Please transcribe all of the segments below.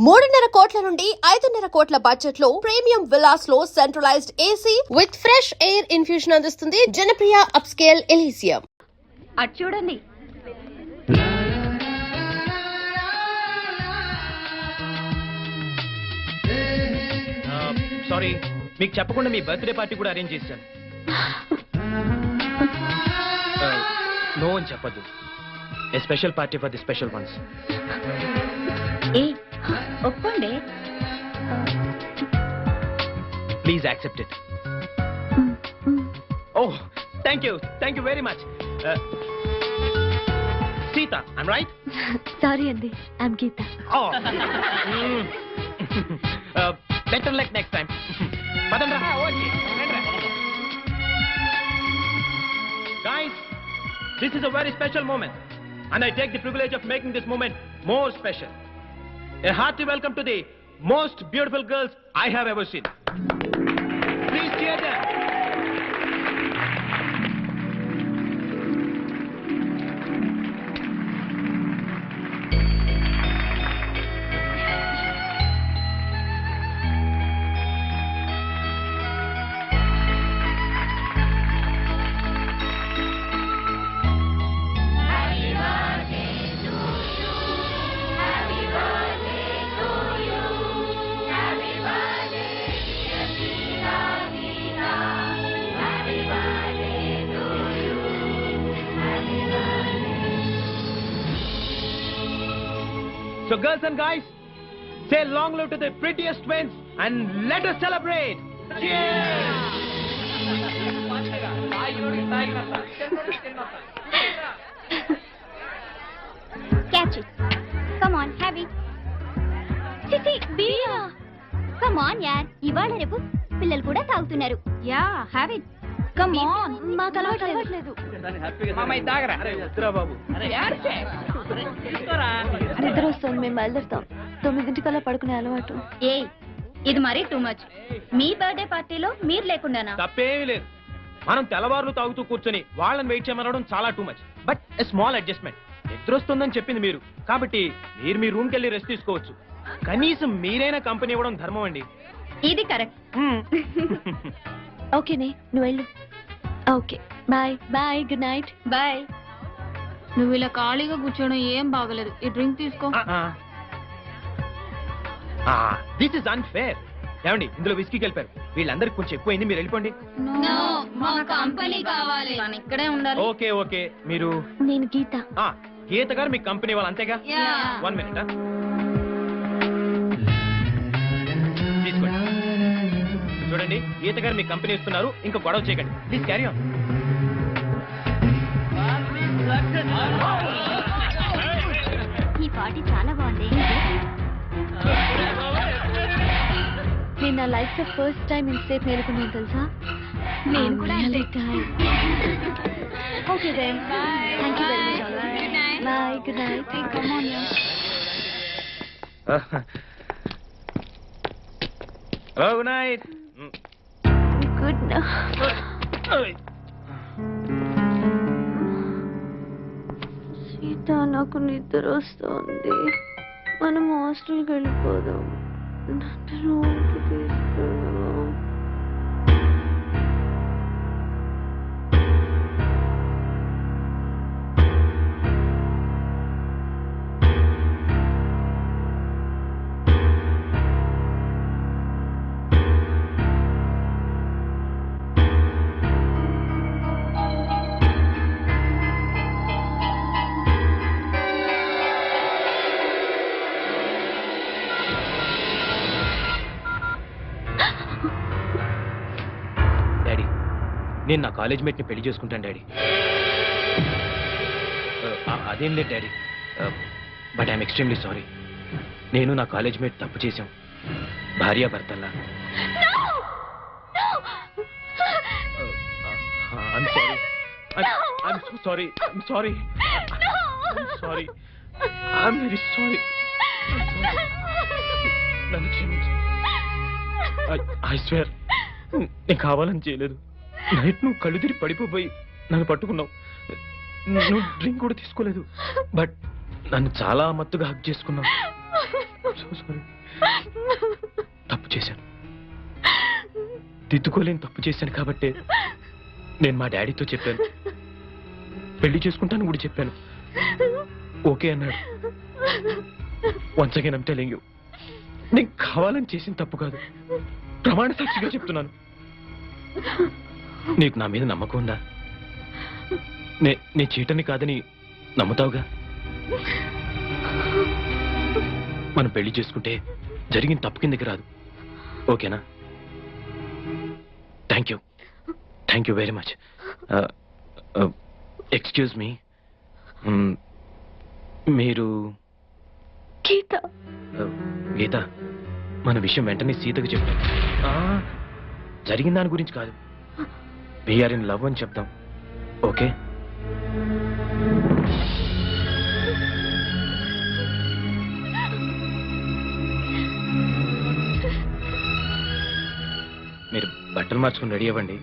3.5 కోట్ల నుండి 5.5 కోట్ల బడ్జెట్ లో ప్రీమియం విల్లాస్ లో centralised AC with fresh air infusion అందిస్తుంది జనప్రియ అప్స్కేల్ ఎలీసియం. అటు చూడండి. సారీ, మీకు చెప్పకుండా మీ బర్త్డే పార్టీ కూడా అరేంజ్ చేశాను. నో అని చెప్పద్దు. A special party for the special ones. ఒప్పుకోండి. Please accept it. Oh, thank you very much. Sita, I'm right? Sorry అండి, I'm Gita. Better luck next time. పదండ్రా. Guys, this is a very special moment, and I take the privilege of making this moment more special. A hearty welcome to the most beautiful girls I have ever seen. Please cheer them. So girls and guys, say long live to the prettiest twins and let us celebrate. Cheers! Catch it. Come on, have it. Sissy, beer. Come on, yaar. ఇవాళ రేపు పిల్లలు కూడా తాగుతున్నారు. Yeah, have it. Come on. మాకు అలవాట్లేదు. మామయ్య తాగరా? అరే వద్దురా బాబు. అరే యార్చే. నిద్ర వస్తుంది, మేము బయలుదేరుతాం. 9 పడుకునే అలవాటు. ఏయ్, ఇది మరీ టూ మచ్. మీ బర్త్డే పార్టీలో మీరు లేకుండానా? తప్పేమీ లేదు. మనం తెల్లవారులు తాగుతూ కూర్చొని వాళ్ళని వెయిట్ చేయమనడం చాలా too much. But a small adjustment. నిద్ర వస్తుందని చెప్పింది మీరు, కాబట్టి మీరు మీ రూమ్కి వెళ్ళి రెస్ట్ తీసుకోవచ్చు. కనీసం మీరైనా కంపెనీ ఇవ్వడం ధర్మం అండి. ఇది కరెక్ట్. ఓకేనే, నువ్వు వెళ్ళు. Okay, bye bye, good night. Bye. నువ్వు ఇలా ఖాళీగా కూర్చోడం ఏం బాగలేదు. ఈ డ్రింక్ తీసుకో. This is unfair. ఏమండి, ఇందులో విస్కీ కలిపారు. వీళ్ళందరికి కొంచెం ఎక్కువైంది, మీరు వెళ్ళిపోండి. మా కంపెనీ కావాలి. ఇక్కడే ఉండాలి. ఓకే ఓకే, మీరు? నేను గీత. గీత గారు మీ కంపెనీ వాళ్ళు అంతేగా? 1 minute. తీసుకోండి. చూడండి, గీత గారు మీ కంపెనీ ఇస్తున్నారు, ఇంకా గొడవ చేయకండి. Please carry on. ఈ పార్టీ చాలా బాగుంది. నేను నా లైఫ్ లో ఫస్ట్ టైం ఇంతసేపు మేలుకున్నాను తెలుసా. నేను కూడా okay then, thank you very much. Bye, good night. Come on. Hello, good night. Good night. Sita, నాకు నిద్ర వస్తుంది. మనం హాస్టల్కి వెళ్ళిపోదాం. నన్ను రూమ్కి తీసుకెళ్ళు. డాడీ, నేను నా కాలేజ్ మేట్ని పెళ్లి చేసుకుంటాను డాడీ. అదేం లేదు daddy, but I'm extremely sorry. నేను నా కాలేజ్ మేట్ తప్పు చేశాం, భార్యాభర్తల్లా. I'm sorry. I'm so sorry. I'm sorry. I'm sorry. I'm very sorry. నన్ను క్షమించు. I swear, నేను కావాలని చేయలేదు. నైట్ నువ్వు కళ్ళు తిరిగి పడిపోయి నన్ను పట్టుకున్నావు. నువ్వు డ్రింక్ కూడా తీసుకోలేదు, బట్ నన్ను చాలా మత్తుగా హక్ చేసుకున్నావు. తప్పు చేశాను, దిద్దుకోలేని తప్పు చేశాను కాబట్టి నేను మా డాడీతో చెప్పాను, పెళ్లి చేసుకుంటాను కూడా చెప్పాను. ఓకే అన్నాడు. Once again I'm telling you, నేను కావాలని చేసిన తప్పు కాదు, ప్రమాణ సాక్షిగా చెప్తున్నాను. నీకు నా మీద నమ్మకం ఉందా? నేను చీటని కాదని నమ్ముతావుగా? మనం పెళ్లి చేసుకుంటే జరిగిన తప్పు కిందకి రాదు. ఓకేనా? Thank you very much. Excuse me, మీరు గీత. గీత, మన విషయం వెంటనే సీతకు చెప్తాం. జరిగిన దాని గురించి కాదు, వీఆర్ ఇన్ లవ్ అని చెప్తాం. ఓకే? మీరు బట్టలు మార్చుకుని రెడీ అవ్వండి,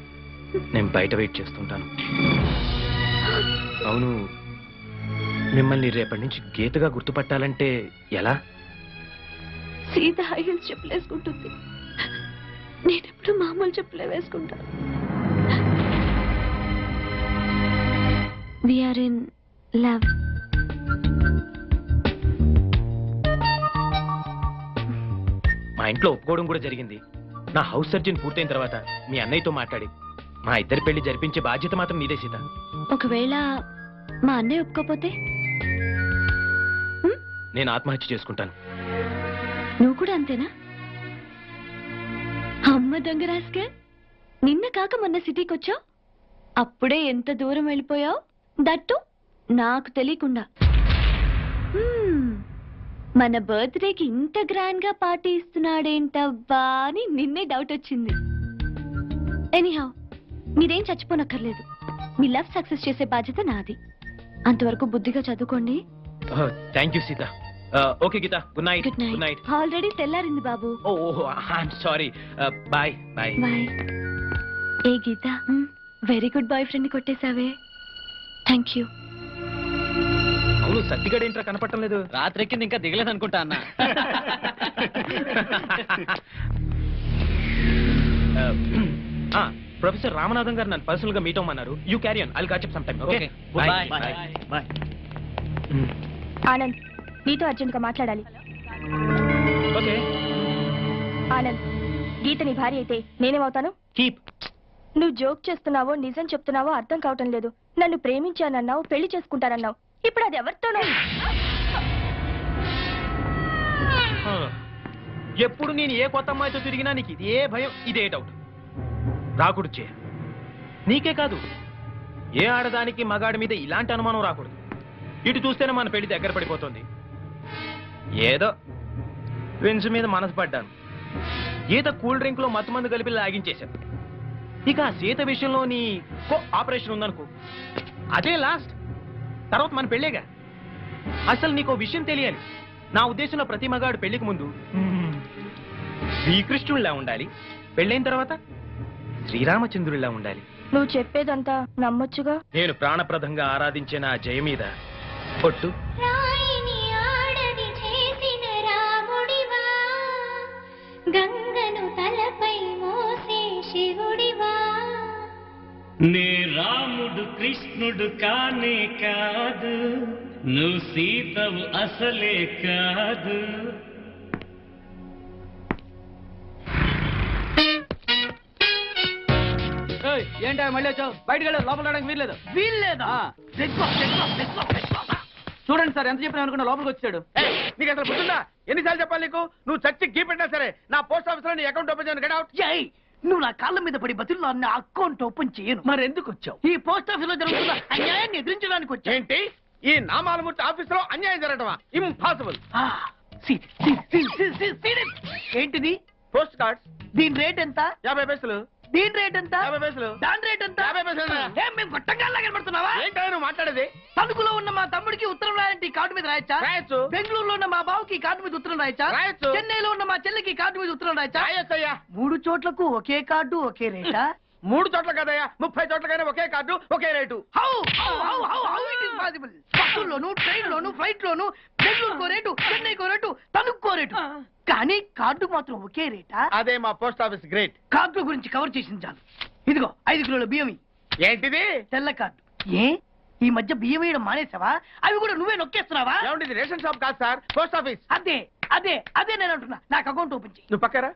నేను బయట వెయిట్ చేస్తుంటాను. అవును, మిమ్మల్ని రేపటి నుంచి గీతగా గుర్తుపట్టాలంటే ఎలా? సీత హై హీల్స్ చెప్పులేసుకుంటుంది, నేనెప్పుడు మామూలు చెప్పులే వేసుకుంటాను. We are in love. మా ఇంట్లో ఒప్పుకోవడం కూడా జరిగింది. నా హౌస్ సర్జన్ పూర్తయిన తర్వాత మీ అన్నయ్యతో మాట్లాడి మా ఇద్దరి పెళ్లి జరిపించే బాధ్యత మాత్రం నీదే సీత. ఒకవేళ మా అన్నయ్య ఒప్పుకోపోతే నేను ఆత్మహత్య చేసుకుంటాను. నువ్వు కూడా అంతేనా? అమ్మ దొంగ రాస్కెల్, నిన్న కాక మొన్న సిటీకి వచ్చావు, అప్పుడే ఎంత దూరం వెళ్ళిపోయావు, దట్టు నాకు తెలియకుండా. మన బర్త్డేకి ఇంత గ్రాండ్ గా పార్టీ ఇస్తున్నాడేంటవ్వా అని నిన్నే డౌట్ వచ్చింది. ఎనీహౌ, మీరేం చచ్చిపోనక్కర్లేదు, మీ లవ్ సక్సెస్ చేసే బాధ్యత నాది. అంతవరకు బుద్ధిగా చదువుకోండి. Thank you Sita. Okay Gita, good night. Good night. Already తెల్లారింది బాబు. Oh, I'm sorry. Bye bye. Bye. ఏ Gita, very good boyfriend ని కొట్టేశావే. Thank you. అవును, సత్తిగడ ఏంట్రా కనపడటం లేదు? రాత్రెక్కింది ఇంకా దిగలేదు అనుకుంటా అన్న. ప్రొఫెసర్ రామనాథన్ గారు నన్ను పర్సనల్ గా మీట్ అవ్వమన్నారు. You carry on, I'll catch up some time. Okay, bye. Bye. Anand, నీతో అర్జెంట్ గా మాట్లాడాలి. ఓకే. ఆనంద్, గీత నీ భార్య అయితే నేనేమవుతాను? కీప్. నువ్వు జోక్ చేస్తున్నావో నిజం చెప్తున్నావో అర్థం కావటం లేదు. నన్ను ప్రేమించానన్నావు, పెళ్లి చేసుకుంటానన్నావు, ఇప్పుడు అది ఎవరితోనో. ఎప్పుడు నేను ఏ కొత్త అమ్మాయితో తిరిగినా నీకు ఇదే భయం, ఇదే డౌట్. రాకూడదు చే. నీకే కాదు, ఏ ఆడదానికి మగాడి మీద ఇలాంటి అనుమానం రాకూడదు. ఇటు చూస్తేనే మన పెళ్లి దగ్గర పడిపోతుంది. ఏదో విన్స్ మీద మనసు పడ్డాను. ఈత కూల్ డ్రింక్ లో మత్తు మందు కలిపి లాగించేశాను. ఇక ఆ సీత విషయంలో నీ ఆపరేషన్ ఉందనుకో, అదే లాస్ట్. తర్వాత మన పెళ్ళేగా. అసలు నీకు విషయం తెలియాలి. నా ఉద్దేశంలో ప్రతి మగాడు పెళ్లికి ముందు శ్రీకృష్ణుడిలా ఉండాలి, పెళ్ళైన తర్వాత శ్రీరామచంద్రుడిలా ఉండాలి. నువ్వు చెప్పేదంతా నమ్మొచ్చుగా. నేను ప్రాణప్రదంగా ఆరాధించే నా జయ మీద పొట్టు. గంగను తలపై మోసే శివుడివా. నే రాముడు కృష్ణుడు కానే కాదు, నువ్వు సీతవు అసలే కాదు. ఏంటో మళ్ళీ వచ్చావు? బయటకు వెళ్ళు, లోపల రావడానికి వీల్లేదు. వీల్లేదా? చూడండి సార్, ఎంత చెప్పినా అనుకున్నా లోపలికి వచ్చాడు. నీకు అసలు గుర్తుందా? ఎన్నిసార్లు చెప్పాలి నీకు? నువ్వు చచ్చి గీ పెట్టినా సరే నా పోస్ట్ ఆఫీస్ లో నీ అకౌంట్ ఓపెన్ చేయను. Get out. నువ్వు నా కాళ్ళ మీద పడి బతుల్లో నా అకౌంట్ ఓపెన్ చేయను. మరి ఎందుకు వచ్చావు? ఈ పోస్ట్ ఆఫీస్ లో జరుగుతున్న అన్యాయాన్ని ఎదిరించడానికి వచ్చా. ఏంటి ఈ నామాలమూర్తి ఆఫీస్ లో అన్యాయం జరగటమా? ఇంపాసిబుల్. ఏంటిది? Post cards. దీని రేట్ ఎంత? 50 పైసలు. దీని రేట్ ఎంత? 50 పైసలు. దాని రేట్ ఎంత? 50 పైసలు. ఏం మేము గొట్టంగా కనబడుతున్నావా? ఏంటో నువ్వు మాట్లాడేది? తణుకులో ఉన్న మా తమ్ముడికి ఉత్తరం రాయంటే కార్డు మీద రాయచ్చా? రాయొచ్చు. బెంగళూరులో ఉన్న మా బావుకి కార్డు మీద ఉత్తరం రాయచ్చా? రాయొచ్చు. చెన్నైలో ఉన్న మా చెల్లికి కార్డు మీద ఉత్తరం రాయచ్చా? రాయొచ్చయ్యా. 3 చోట్లకు ఒకే కార్డు ఒకే రేటా? 3 చోట్ల కదయ్యా 30 చోట్లకైనా ఒకే కార్డు ఒకే రేటు. బస్సుల్లోను ట్రైన్ లోను ఫ్లైట్ లోను బెంగళూరుకో రేటు చెన్నైకో రేటు తణుక్కో రేటు కానీ కార్డు మాత్రం ఒకే రేటా? అదే మా పోస్ట్ ఆఫీస్ గ్రేట్. కార్డు గురించి కవర్ చేసింది చాలు. ఇదిగో 5 కిలోల బియ్యం ఇయ్యి. ఏంటిది? తెల్ల కార్డు. ఏ ఈ మధ్య బియ్యం వేయడం మానేసావా? అవి కూడా నువ్వే నొక్కేస్తున్నావా? ఏమండి రేషన్ షాప్ కాదు సార్, పోస్ట్ ఆఫీస్. అదే అదే అదే నేను అంటున్నా. నాకు అకౌంట్ ఓపెన్ చెయ్యి. నువ్వు పక్కరా.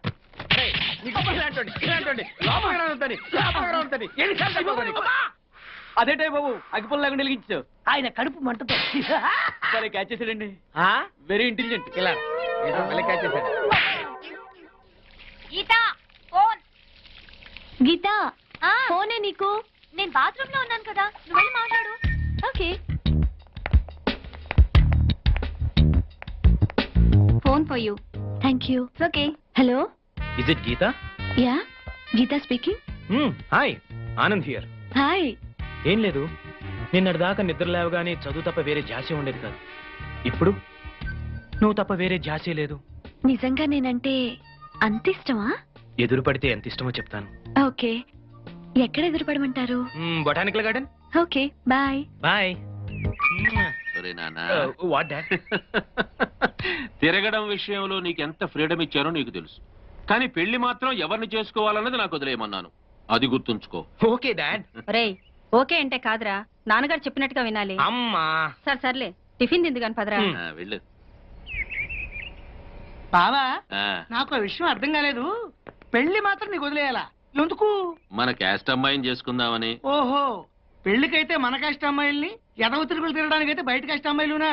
అదేటే బాబు అగ్గిపుల్ల లేకుండా వెలిగించావు. ఆయన కడుపు మంటతో సరే క్యాచ్ చేసాడండి. Very intelligent. ఇలా క్యాచ్ చేశాడు. గీతా ఫోన్. గీత ఫోనే నీకు. నేను బాత్రూమ్ లో ఉన్నాను కదా, నువ్వు వెళ్ళి మాట్లాడు. Okay. Phone for you. Thank you. Okay. Hello. Is it Geeta? Yeah Geeta speaking. Hi, Anand here. Hi. ఏం లేదు, నిన్నటిదాకా నిద్ర లేవగానే చదువు తప్ప వేరే ధ్యాసే ఉండేది కాదు. ఇప్పుడు నువ్వు తప్ప వేరే ధ్యాసే లేదు. నిజంగా నేనంటే అంత ఇష్టమా? ఎదురు పడితే ఎంత ఇష్టమో చెప్తాను. ఓకే. ఎక్కడ ఎదురుపడమంటారు? Botanical garden. Okay bye. Bye. What dad? తిరగడం విషయంలో నీకెంత ఫ్రీడమ్ ఇచ్చానో నీకు తెలుసు, కానీ పెళ్లి మాత్రం ఎవరిని చేసుకోవాలన్నది నాకు వదిలేయమన్నాను. అది గుర్తుంచుకో. Okay dad. రేయ్ ఓకే అంటే కాదురా, నాన్నగారు చెప్పినట్టుగా వినాలి. అమ్మా. సరే సర్లే, టిఫిన్ తింది కాని పదరా. వెళ్ళు. బావా ఆ, నాకు ఆ విషయం అర్థం కాలేదు. పెళ్లి మాత్రం నీకు వదిలేయాలా? ఎందుకు? మన క్యాస్ట్ అమ్మాయిని చేసుకుందామని. ఓహో, పెళ్లికైతే మన కష్ట అమ్మాయిల్ని, ఎదవ తిరుగులు తిరగడానికైతే బయట కష్ట అమ్మాయిలునా?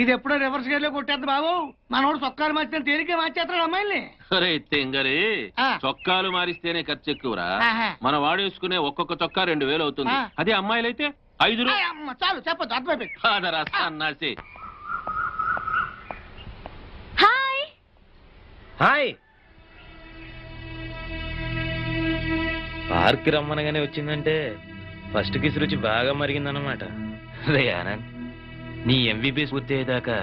ఇది ఎప్పుడో రివర్స్ గేర్ లో కొట్టేద్దు బాబు. మనోడు చొక్కాలు మార్చిన తేలికే మార్చేస్తాడు అమ్మాయిల్ని. అరే తెంగరే, ఆ. చొక్కాలు మారిస్తేనే ఖర్చు ఎక్కువరా. ఆహా. మన వాడేసుకునే ఒక్కొక్క చొక్కా 2000 అవుతుంది. ఆ. అదే అమ్మాయిలైతే 5 ఏయ్ అమ్మ, చాలు చెప్పొద్దు, అర్థమైపోయింది. అన్నాసి. హాయ్. హాయ్. పార్క్ రమ్మనగానే వచ్చిందంటే ఫస్ట్ కిస్ రుచి బాగా మరిగిందన్నమాట. రే ఆనంద్, నీ ఎంబీబీఎస్ పూర్తి అయ్యేదాకా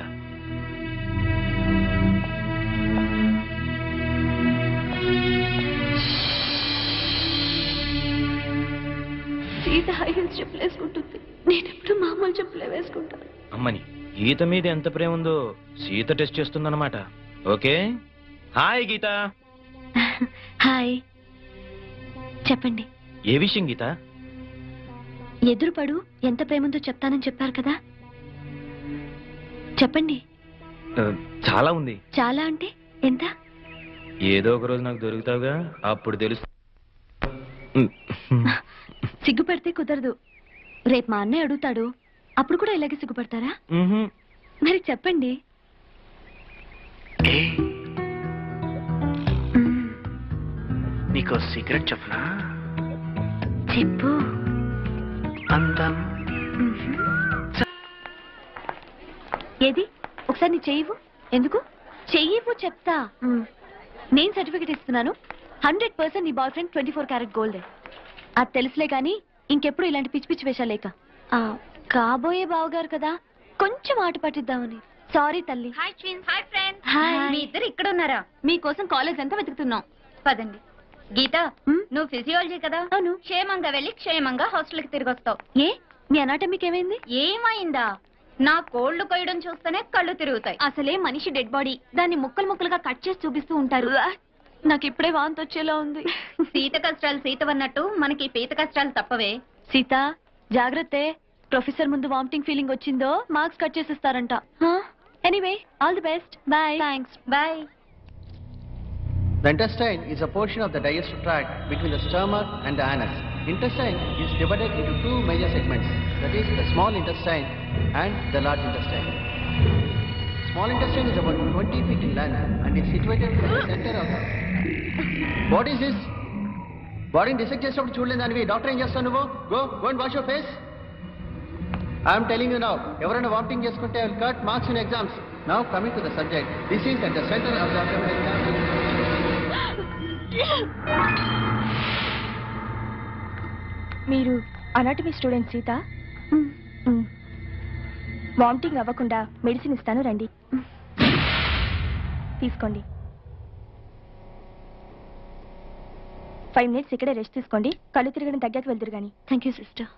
సీత హై హీల్స్ చెప్పులు వేసుకుంటుంది, నేను ఎప్పుడు మామూలు చెప్పులే వేసుకుంటాను. అమ్మని గీత మీద ఎంత ప్రేమ ఉందో సీత టెస్ట్ చేస్తుందన్నమాట. ఓకే. హాయ్ గీత. హాయ్. చెప్పండి. ఏ విషయం గీత? ఎదురుపడు ఎంత ప్రేమంతో చెప్తానని చెప్పారు కదా, చెప్పండి. చాలా ఉంది. చాలా అంటే ఎంత? ఏదో ఒక రోజు నాకు దొరుకుతావుగా, అప్పుడు తెలుసు. సిగ్గుపడితే కుదరదు. రేపు మా అన్నయ్య అడుగుతాడు, అప్పుడు కూడా ఇలాగే సిగ్గుపడతారా? మరి చెప్పండి. నీకో సీక్రెట్ చెప్పనా? చెప్పు. అందం. ఏది ఒకసారి నీ చెయ్యివు. ఎందుకు? చెయ్యివు చెప్తా. నేను సర్టిఫికెట్ ఇస్తున్నాను. 100% నీ బాయ్ ఫ్రెండ్ 24 క్యారెట్ గోల్డ్. అది తెలుసులే గాని ఇంకెప్పుడు ఇలాంటి పిచ్చి పిచ్చి వేషాలేక. కాబోయే బావగారు కదా, కొంచెం ఆట పట్టిద్దామని. సారీ తల్లి. Hi twins. Hi friends. Hi. మీ ఇద్దరు ఇక్కడ ఉన్నారా? మీకోసం కాలేజ్ అంతా వెతుకుతున్నాం. పదండి. గీత, మ్? నువ్వు ఫిజియాలజీ కదా, అవును. క్షేమంగా వెళ్ళి క్షేమంగా హాస్టల్ కి తిరిగి వస్తావు. ఏ నీ అనాటమీకి ఏమైంది? ఏమైందా? నా కోళ్లు కొయ్యడం చూస్తేనే కళ్ళు తిరుగుతాయి. అసలే మనిషి డెడ్ బాడీ, దాన్ని ముక్కలు ముక్కలుగా కట్ చేసి చూపిస్తూ ఉంటారు. నాకు ఇప్పుడే వాంతి వచ్చేలా ఉంది. సీత కష్టాలు సీతవన్నట్టు మనకి పీత కష్టాలు తప్పవే. సీత జాగ్రత్తే, ప్రొఫెసర్ ముందు వామిటింగ్ ఫీలింగ్ వచ్చిందో మార్క్స్ కట్ చేసిస్తారంట. Anyway all the best. Bye. Thanks. Bye. The intestine is a portion of the digestive tract between the stomach and the anus. Intestine is divided into 2 major segments, that is the small intestine and the large intestine. Small intestine is about 20 feet in length and is situated in the center of the... What is this? Body dissect చేసినప్పుడు చూడలేదు దానివి doctor ఏం చేస్తావు నువ్వు? Go and wash your face. I am telling you now, ఎవరైనా vomiting చేసుకుంటే I will cut marks in exams. Now coming to the subject, this is at the center of the abdominal cavity. మీరు anatomy student Sita? Vomiting అవ్వకుండా medicine ఇస్తాను, రండి తీసుకోండి. 5 minutes ఇక్కడే rest తీసుకోండి, కళ్ళు తిరగడం తగ్గాక వెళ్తురు కానీ. Thank you sister.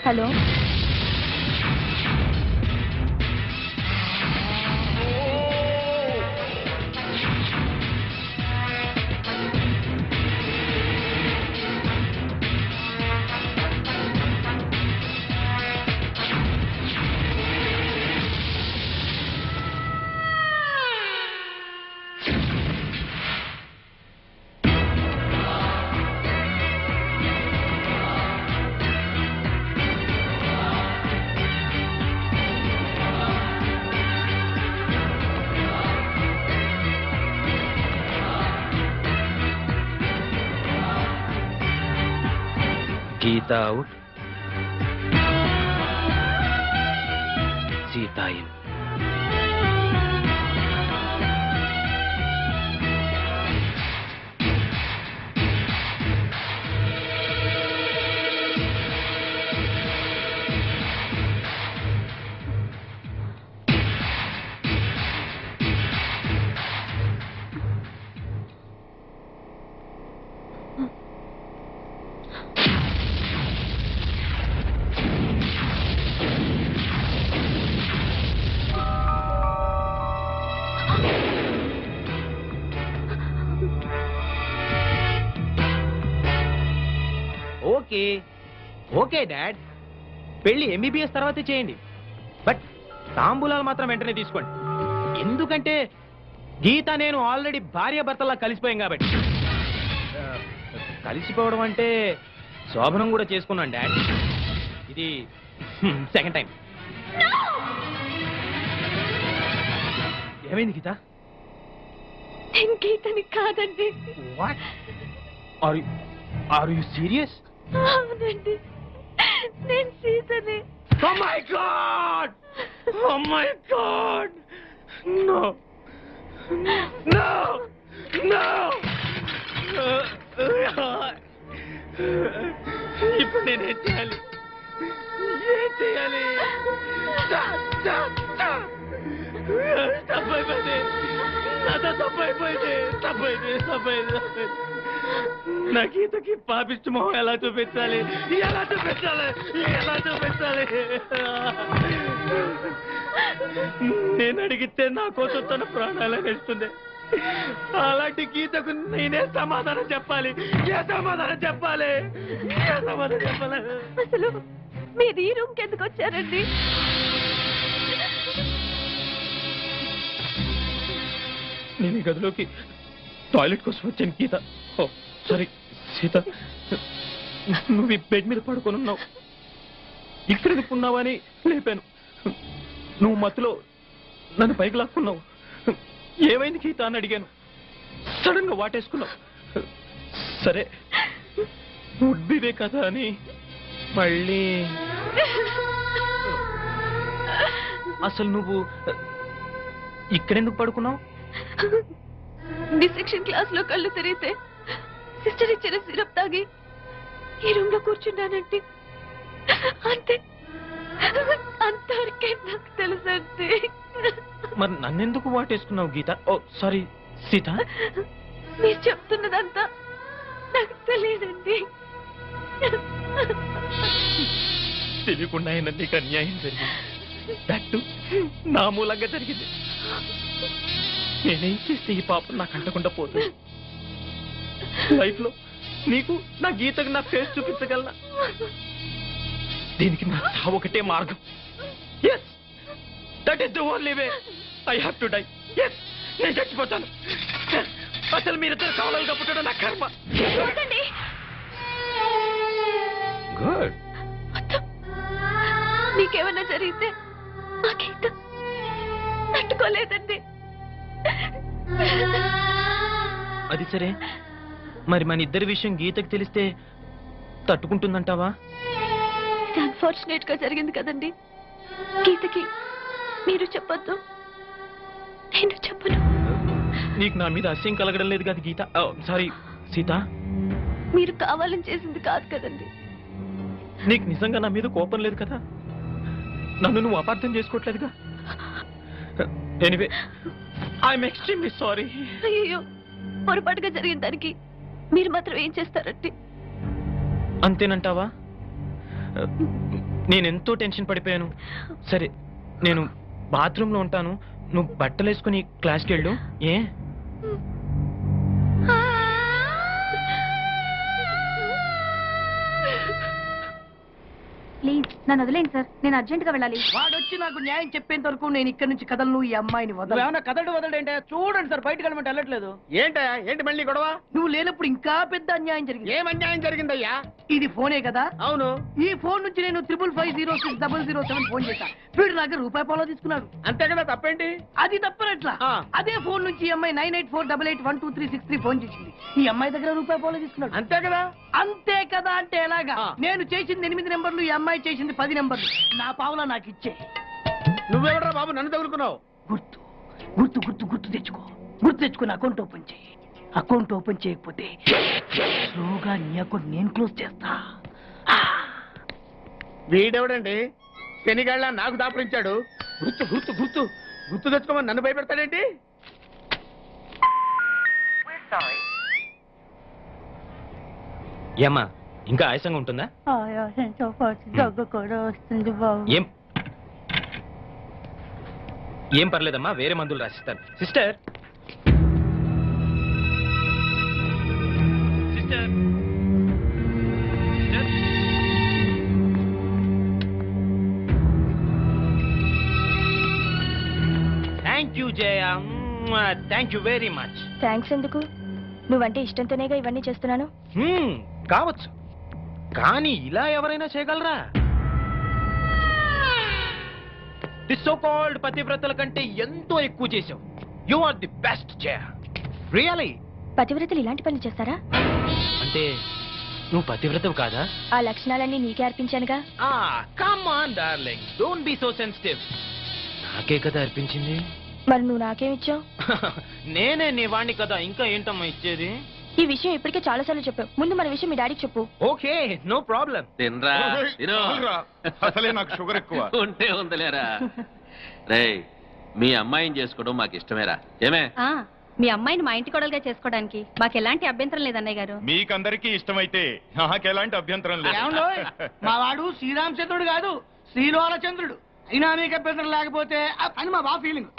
Hello, Geeta out, Sita in. Okay okay dad, పెళ్లి ఎంబీబీఎస్ తర్వాతే చేయండి, బట్ తాంబూలాలు మాత్రం వెంటనే తీసుకోండి. ఎందుకంటే గీత నేను ఆల్రెడీ భార్యాభర్తలా కలిసిపోయాం కాబట్టి. కలిసిపోవడం అంటే శోభనం కూడా చేసుకున్నాను డాడ్, ఇది సెకండ్ టైం. ఏమైంది గీత? నేను గీతని కాదండి. What are you serious? అవునండి, నేను సీతని. Oh my God! Oh my God! No! No! No! ఇప్పుడు నేనేం చేయాలి? ఏం చేయాలి? తప్పైపోయింది, నాతో తప్పైపోయింది, తప్పైంది. నా గీతకి పాపిష్టి మొహం ఎలా చూపించాలి? నేను అడిగితే నా కోసం తన ప్రాణాలను ఇస్తుంది. అలాంటి గీతకు నేనే సమాధానం చెప్పాలి? అసలు మీరు ఈ రూమ్కి ఎందుకు వచ్చారండి? నేను ఈ గదిలోకి టాయిలెట్ కోసం వచ్చాను గీత. ఓ సారీ సీత, నువ్వు ఈ బెడ్ మీద పడుకొని ఉన్నావు, ఇక్కడ ఎందుకున్నావని లేపాను. నువ్వు మత్తులో నన్ను పైకి లాక్కున్నావు. ఏమైంది గీత అని అడిగాను, సడన్ గా వాటేసుకున్నావు. సరే ఉడ్బిదే కదా అని మళ్ళీ. అసలు నువ్వు ఇక్కడెందుకు పడుకున్నావు? డిసెక్షన్ క్లాస్ లో కళ్ళు తిరిగితే సిస్టర్ ఇచ్చిన సిరప్ తాగి ఈ రూమ్ లో కూర్చున్నానంటే అంతే, అంతవరకే నాకు తెలుసండి. మరి నన్నెందుకు వాటేసుకున్నావు గీత? ఓ సారీ సీత. మీరు చెప్తున్నదంతా నాకు తెలియదండి. తెలియకుండా అయినా నీకు అన్యాయం జరిగింది, దట్టు నా మూలంగా జరిగింది. నేనేం చేస్తే ఈ పాపం నాకు అంటకుండా పోతుంది? లైఫ్ లో నీకు నా గీతకు నా ఫేస్ చూపించగలనా? దీనికి నా చావు ఒకటే మార్గం. Yes, that is the only way. I have to die. Yes, నేను చచ్చిపోతాను. అసలు మీరిద్దరు కావాలని పుట్టడం నా కర్మ. గుడ్. మీకేమన్నా జరిగితే ఆ గీత తట్టుకోలేదండి. అది సరే, మరి మన ఇద్దరి విషయం గీతకు తెలిస్తే తట్టుకుంటుందంటావా? ఇది అన్ఫార్చునేట్ గా జరిగింది కదండి. గీతకి మీరు చెప్పొద్దు, నేను చెప్పను. నీకు నా మీద అస్యం కలగడం లేదు కదా గీత, సారీ సీత. మీరు కావాలని చేసింది కాదు కదండి. నీకు నిజంగా నా మీద కోపం లేదు కదా? నన్ను నువ్వు అపార్థం చేసుకోవట్లేదుగా? Anyway I'm extremely sorry. అయ్యో, పొరపాటుగా జరిగిన దానికి మీరు మాత్రం ఏం చేస్తారంటే? అంతేనంటావా? నేనెంతో టెన్షన్ పడిపోయాను. సరే, నేను బాత్రూంలో ఉంటాను, నువ్వు బట్టలు వేసుకుని క్లాస్కి వెళ్ళు. ఏ ప్లీజ్ నన్ను వదిలేండి సార్, నేను అర్జెంట్ గా వెళ్ళాలి. వాడొచ్చి నాకు న్యాయం చెప్పేంత వరకు నేను ఇక్కడి నుంచి కదలను. ఈ అమ్మాయిని వదల కదడు వదలంటే చూడండి సార్, బయటకు వెళ్ళమంటే వెళ్ళట్లేదు. ఏంటయ్యా, ఏంటి మళ్ళీ గొడవ? నువ్వు లేనప్పుడు ఇంకా పెద్ద అన్యాయం జరిగింది. ఏం అన్యాయం జరిగిందయ్యా? ఇది ఫోనే కదా? అవును. ఈ ఫోన్ నుంచి నేను 555060007 ఫోన్ చేశా. వీడు నాకు ₹1 తీసుకున్నాడు. అంతే కదా, తప్పేంటి? అది తప్పనట్లా. అదే ఫోన్ నుంచి ఈ అమ్మాయి 984888123363 ఫోన్ చేసింది. ఈ అమ్మాయి దగ్గర ₹1 తీసుకున్నాడు. అంతే కదా? అంతే కదా అంటే ఎలాగా? నేను చేసింది 8 నెంబర్లు, ఈ అమ్మాయి చేసింది 10 నెంబర్లు. నా పావులా నాకు ఇచ్చే. నువ్వెవడరా బాబు నన్ను తగులుకున్నావు? గుర్తు గుర్తు గుర్తు గుర్తు తెచ్చుకో. గుర్తు తెచ్చుకుని అకౌంట్ ఓపెన్ చేయి. అకౌంట్ ఓపెన్ చేయకపోతే స్లోగా నీ అకౌంట్ నేను క్లోజ్ చేస్తా. వీడెవడండి శనిగాళ్ళ నాకు దాపరించాడు? గుర్తు గుర్తు గుర్తు గుర్తు తెచ్చుకోమని నన్ను భయపెడతాడేంటి? ఏమ్మా, ఇంకా ఆయాసంగా ఉంటుందా? ఆయాసంతో పాటు దగ్గు కూడా వస్తుంది బాబు. ఏం పర్లేదమ్మా, వేరే మందులు రాసిస్తాను. Sister sister thank you Jaya, thank you very much. Thanks ఎందుకు? నువ్వంటే ఇష్టంతోనేగా ఇవన్నీ చేస్తున్నాను. కావచ్చు, కానీ ఇలా ఎవరైనా చేయగలరా? ది సో కాల్డ్ పతివ్రతల కంటే ఎంతో ఎక్కువ చేశావు. You are the best Jaya, really. పతివ్రతలు ఇలాంటి పనులు చేస్తారా? అంటే నువ్వు పతివ్రతవు కాదా? ఆ లక్షణాలన్నీ నీకే అర్పించానుగా. Come on darling, don't be so sensitive. నాకే కదా అర్పించింది. మరి నువ్వు నాకేమిచ్చావు? నేనే నీ వాణ్ణి కదా, ఇంకా ఏంటమ్మా ఇచ్చేది? ఈ విషయం ఇప్పటికే చాలా సార్లు చెప్పావు. ముందు మన విషయం మీ డాడీకి చెప్పు. Okay, no problem. తినరా తిను. అసలే నాకు షుగర్ ఎక్కువ. ఉంటే ఉందలేరా. రేయ్, మీ అమ్మాయిని చేసుకోవడం మాకు ఇష్టమేరా? ఏమే? మీ అమ్మాయిని మా ఇంటి కోడలుగా చేసుకోవడానికి మాకు ఎలాంటి అభ్యంతరం లేదు అన్నయ్య గారు. మీకందరికీ ఇష్టమైతే నాకెలాంటి అభ్యంతరం లేదు. మా వాడు శ్రీరామచంద్రుడు కాదు, శ్రీలోలచంద్రుడు. అయినా మీకు అభ్యంతరం లేకపోతే అని మా బాబు ఫీలింగ్.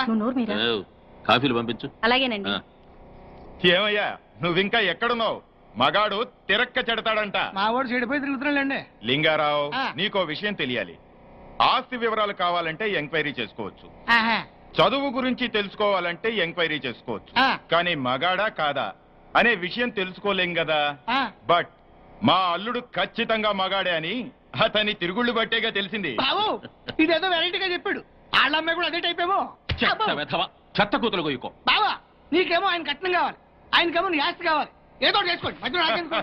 నువ్వు నోరు మీరా. కాఫీలు పంపించు. అలాగేనండి. ఏమయ్యా, నువ్వింకా ఎక్కడున్నావు? మగాడు తిరక్క చెడతాడంట. మా వాడు చెడిపోయి తిరుగుతున్నాడండి. లింగారావు, నీకో విషయం తెలియాలి. ఆస్తి వివరాలు కావాలంటే ఎంక్వైరీ చేసుకోవచ్చు, చదువు గురించి తెలుసుకోవాలంటే ఎంక్వైరీ చేసుకోవచ్చు, కానీ మగాడా కాదా అనే విషయం తెలుసుకోలేం కదా. బట్ మా అల్లుడు ఖచ్చితంగా మగాడే అని అతని తిరుగుళ్ళు బట్టేగా తెలిసింది. బాబు, ఇదేదో వెరైటీగా చెప్పాడు. వాళ్ళ అమ్మాయి కూడా అదే టైప్ ఏమో. చెత్త కూతురు గొయ్యుకో. బావా, నీకేమో ఆయన కట్నం కావాలి, ఆయనకేమో నీ ఆస్తి కావాలి. ఏదో చేసుకోండి, మధ్యలో నాకెందుకు?